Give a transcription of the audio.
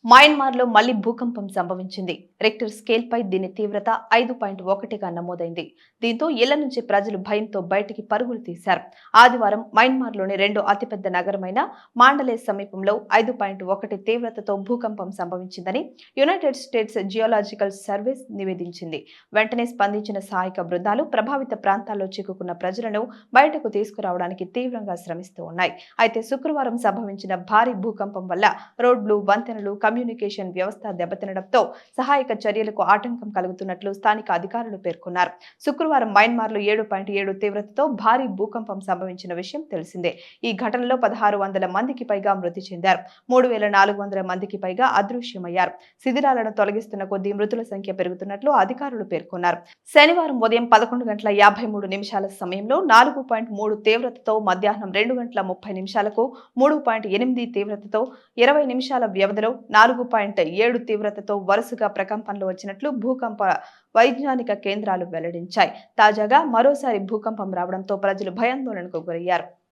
మయన్మార్లో మళ్లీ భూకంపం సంభవించింది. రిక్టర్ స్కేల్పై దీని తీవ్రత 5.1గా నమోదైంది. దీంతో ఇళ్ల నుంచి ప్రజలు భయంతో బయటికి పరుగులు తీశారు. ఆదివారం మయన్మార్లోని రెండో అతిపెద్ద నగరమైన మాండలే సమీపంలో 5.1 తీవ్రతతో భూకంపం సంభవించిందని యునైటెడ్ స్టేట్స్ జియోలాజికల్ సర్వీస్ నివేదించింది. వెంటనే స్పందించిన సహాయక బృందాలు ప్రభావిత ప్రాంతాల్లో చిక్కుకున్న ప్రజలను బయటకు తీసుకురావడానికి తీవ్రంగా శ్రమిస్తూ ఉన్నాయి. అయితే శుక్రవారం సంభవించిన భారీ భూకంపం వల్ల రోడ్లు, వంతెనలు, కమ్యూనికేషన్ వ్యవస్థ దెబ్బతినడంతో సహాయక చర్యలకు ఆటంకం కలుగుతున్నట్లు స్థానిక అధికారులు పేర్కొన్నారు. శుక్రవారం మయన్మార్లో 7.7 తీవ్రతతో భారీ భూకంపం సంభవించిన విషయం తెలిసిందే. ఈ ఘటనలో 1600 మందికి పైగా మృతి చెందారు. 3400 మందికి పైగా అదృశ్యమయ్యారు. శిథిలాలను తొలగిస్తున్న కొద్దీ మృతుల సంఖ్య పెరుగుతున్నట్లు అధికారులు పేర్కొన్నారు. శనివారం ఉదయం 11:53 సమయంలో 4.3 తీవ్రతతో, మధ్యాహ్నం 2:30 3.8 తీవ్రతతో, 20 నిమిషాల వ్యవధిలో 4.7 తీవ్రతతో వరుసగా ప్రకంపనలు వచ్చినట్లు భూకంప వైజ్ఞానిక కేంద్రాలు వెల్లడించాయి. తాజాగా మరోసారి భూకంపం రావడంతో ప్రజలు భయాందోళనకు గురయ్యారు.